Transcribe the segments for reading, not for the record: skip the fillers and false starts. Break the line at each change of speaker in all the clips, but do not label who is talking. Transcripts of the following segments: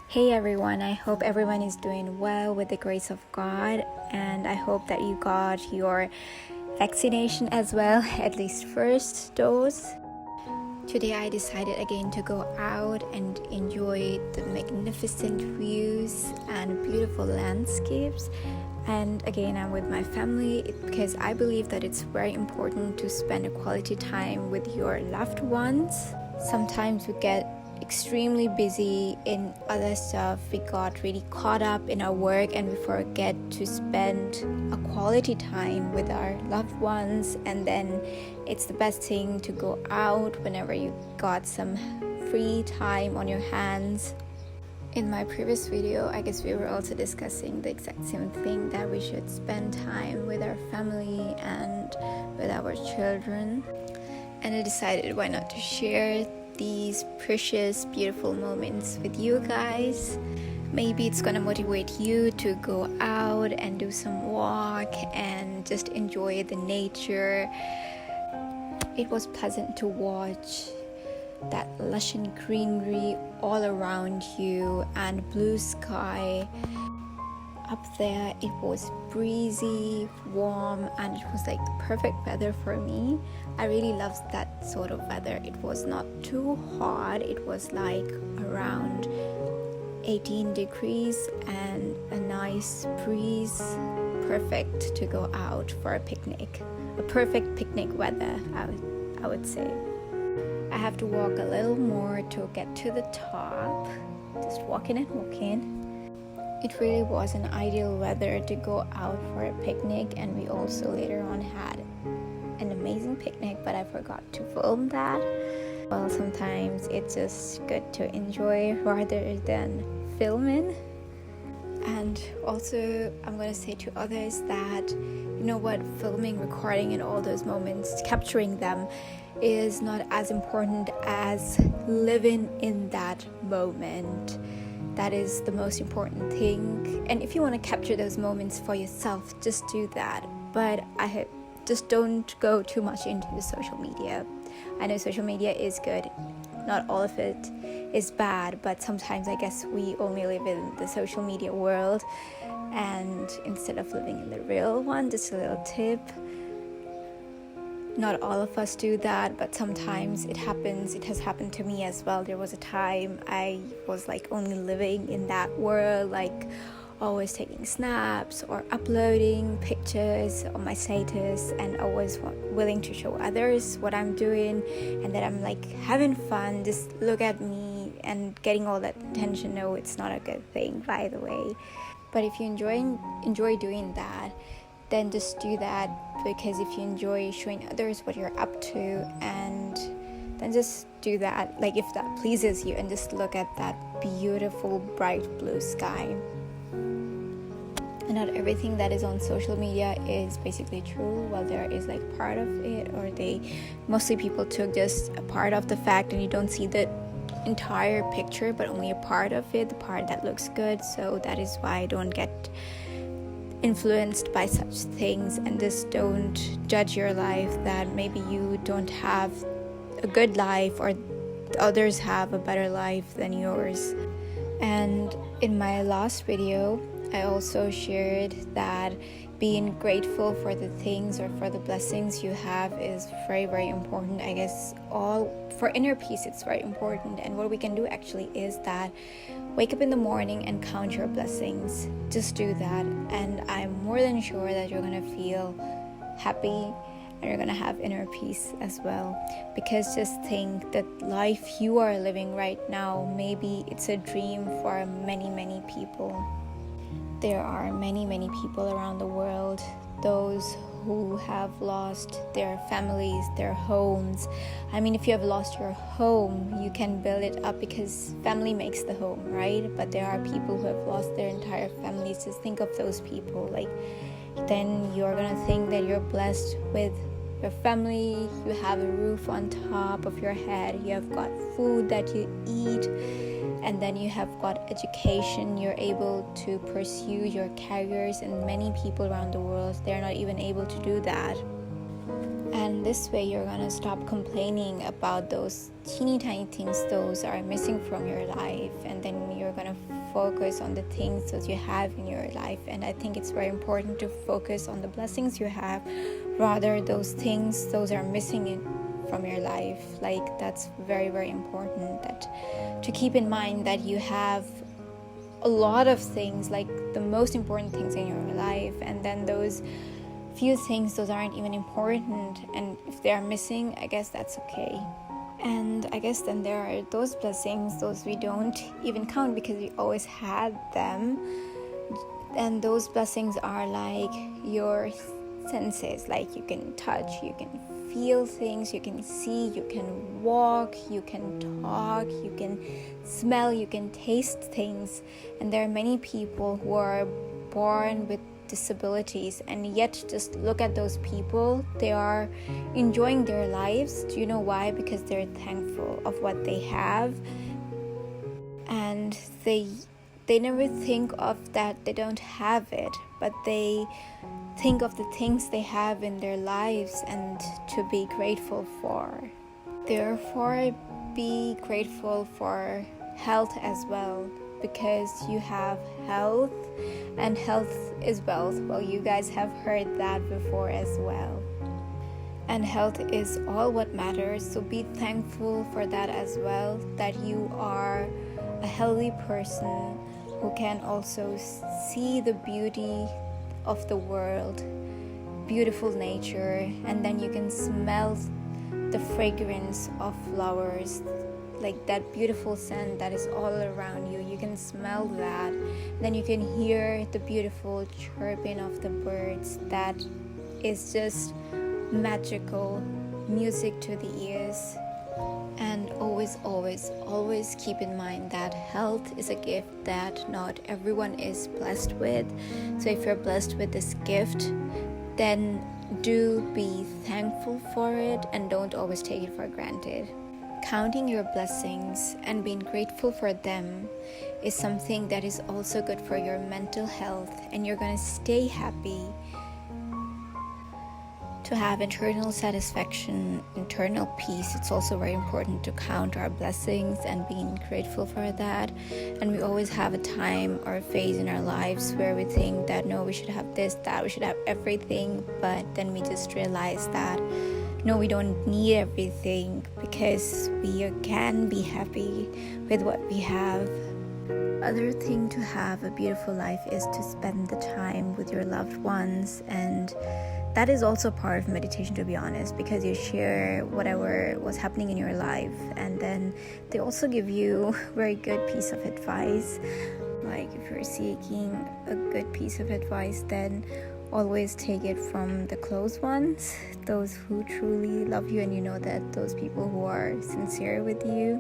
Hey everyone, I hope everyone is doing well with the grace of God, and I hope that you got your vaccination as well, at least first dose. Today I decided again to go out and enjoy the magnificent views and beautiful landscapes. And again, I'm with my family because I believe that it's very important to spend a quality time with your loved ones. Sometimes we get extremely busy in other stuff. We got really caught up in our work and we forget to spend a quality time with our loved ones. And then it's the best thing to go out whenever you got some free time on your hands. In my previous video, I guess we were also discussing the exact same thing, that we should spend time with our family and with our children. And I decided why not to share these precious, beautiful moments with you guys. Maybe it's gonna motivate you to go out and do some walk and just enjoy the nature. It was pleasant to watch that lush and greenery all around you and blue sky. Up there it was breezy, warm, and it was like the perfect weather for me. I really loved that sort of weather. It was not too hot, it was like around 18 degrees and a nice breeze. Perfect to go out for a picnic. A perfect picnic weather, I would say. I have to walk a little more to get to the top. Just walking and walking. It really was an ideal weather to go out for a picnic, and we also later on had an amazing picnic, but I forgot to film that. Well, sometimes it's just good to enjoy rather than filming. And also, I'm going to say to others that, you know what, filming, recording, and all those moments, capturing them is not as important as living in that moment. That is the most important thing. And if you want to capture those moments for yourself, just do that. But just don't go too much into the social media. I know social media is good. Not all of it is bad, but sometimes I guess we only live in the social media world, and instead of living in the real one. Just a little tip. Not all of us do that, but sometimes it happens. It has happened to me as well. There was a time I was like only living in that world, like always taking snaps or uploading pictures on my status, and always willing to show others what I'm doing and that I'm like having fun. Just look at me and getting all that attention. No, it's not a good thing, by the way. But if you enjoy doing that, then just do that, because if you enjoy showing others what you're up to, and then just do that, like if that pleases you, and just look at that beautiful bright blue sky. And not everything that is on social media is basically true. Well, there is like part of it, or mostly people took just a part of the fact, and you don't see the entire picture, but only a part of it, the part that looks good. So that is why I don't get influenced by such things, and just don't judge your life that maybe you don't have a good life or others have a better life than yours. And in my last video, I also shared that being grateful for the things or for the blessings you have is very, very important. I guess for inner peace, it's very important. And what we can do actually is that wake up in the morning and count your blessings. Just do that, and I'm more than sure that you're gonna feel happy and you're gonna have inner peace as well. Because just think that life you are living right now, maybe it's a dream for many, many people. There are many, many people around the world, those who have lost their families, their homes. I mean, if you have lost your home, you can build it up, because family makes the home, right? But there are people who have lost their entire families. Just think of those people. Like, then you're gonna think that you're blessed with your family, you have a roof on top of your head, you have got food that you eat, and then you have got education. You're able to pursue your careers, and many people around the world, they're not even able to do that. And this way you're gonna stop complaining about those teeny tiny things those are missing from your life, and then you're gonna focus on the things that you have in your life, and I think it's very important to focus on the blessings you have, rather those things those are missing from your life. Like, that's very, very important, that to keep in mind that you have a lot of things, like the most important things in your life, and then those few things, those aren't even important, and if they are missing, I guess that's okay. And I guess then there are those blessings, those we don't even count because we always had them, and those blessings are like your senses. Like, you can touch, you can feel things, you can see, you can walk, you can talk, you can smell, you can taste things. And there are many people who are born with disabilities, and yet just look at those people, they are enjoying their lives. Do you know why? Because they're thankful of what they have, and they never think of that they don't have it, but they think of the things they have in their lives and to be grateful for. Therefore, be grateful for health as well, because you have health, and health is wealth. Well, you guys have heard that before as well. And health is all what matters, so be thankful for that as well, that you are a healthy person who can also see the beauty of the world, beautiful nature, and then you can smell the fragrance of flowers, like that beautiful scent that is all around you. You can smell that. Then you can hear the beautiful chirping of the birds. That is just magical music to the ears. And always keep in mind that health is a gift that not everyone is blessed with. So if you're blessed with this gift, then do be thankful for it and don't always take it for granted. Counting your blessings and being grateful for them is something that is also good for your mental health, and you're going to stay happy. To have internal satisfaction, internal peace, it's also very important to count our blessings and being grateful for that. And we always have a time or a phase in our lives where we think that no, we should have this, that, we should have everything, but then we just realize that no, we don't need everything, because we can be happy with what we have. Other thing to have a beautiful life is to spend the time with your loved ones, and that is also part of meditation, to be honest, because you share whatever was happening in your life, and then they also give you very good piece of advice. Like, if you're seeking a good piece of advice, then always take it from the close ones, those who truly love you, and you know that those people who are sincere with you.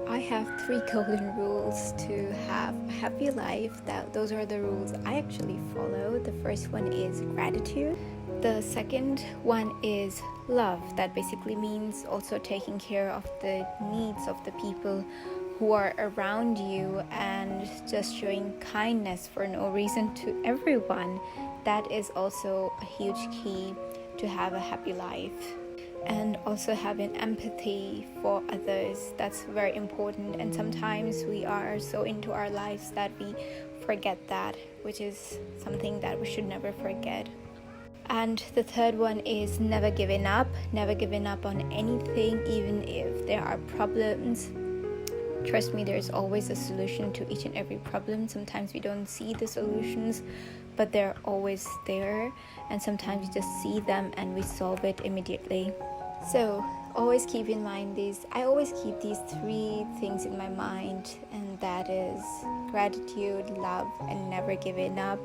I have 3 golden rules to have a happy life. Those are the rules I actually follow. The first one is gratitude. The second one is love. That basically means also taking care of the needs of the people who are around you and just showing kindness for no reason to everyone. That is also a huge key to have a happy life. And also having empathy for others, that's very important, and sometimes we are so into our lives that we forget that, which is something that we should never forget. And the third one is never giving up on anything, even if there are problems. Trust me, there's always a solution to each and every problem. Sometimes we don't see the solutions, but they're always there, and sometimes we just see them and we solve it immediately. So always keep in mind these. I always keep these 3 things in my mind, and that is gratitude, love, and never giving up.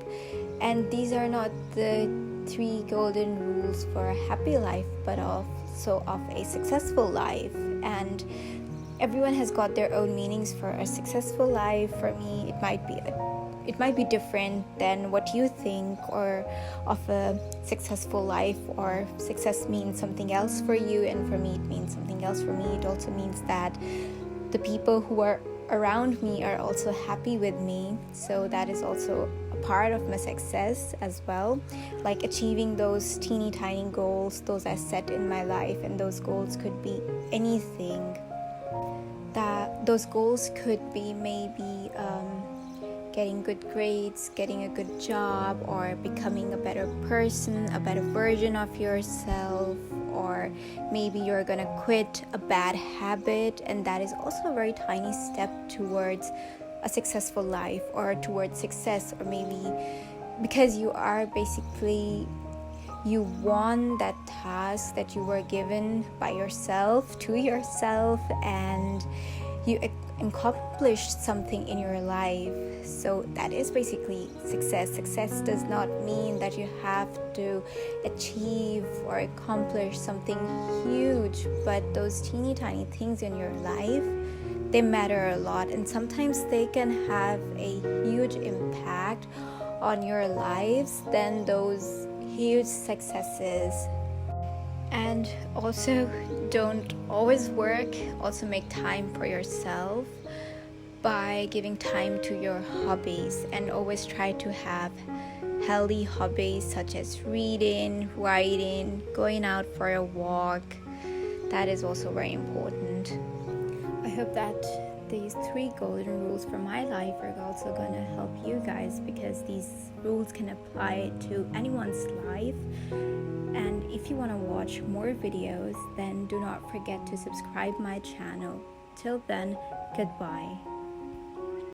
And these are not the 3 golden rules for a happy life, but also of a successful life. And everyone has got their own meanings for a successful life. For me, it might be different than what you think or of a successful life, or success means something else for you, and for me it means something else. For me, it also means that the people who are around me are also happy with me, so that is also a part of my success as well. Like achieving those teeny tiny goals, those I set in my life, and those goals could be anything. those goals could be maybe getting good grades, getting a good job, or becoming a better person, a better version of yourself, or maybe you're gonna quit a bad habit, and that is also a very tiny step towards a successful life or towards success. Or maybe because you won that task that you were given by yourself to yourself, and you accomplished something in your life. So that is basically success. Success does not mean that you have to achieve or accomplish something huge, but those teeny tiny things in your life, they matter a lot, and sometimes they can have a huge impact on your lives than those huge successes. And also, don't always work, also make time for yourself by giving time to your hobbies, and always try to have healthy hobbies such as reading, writing, going out for a walk. That is also very important. I hope that these 3 golden rules for my life are also going to help you guys, because these rules can apply to anyone's life. And if you want to watch more videos, then do not forget to subscribe my channel. Till then, goodbye.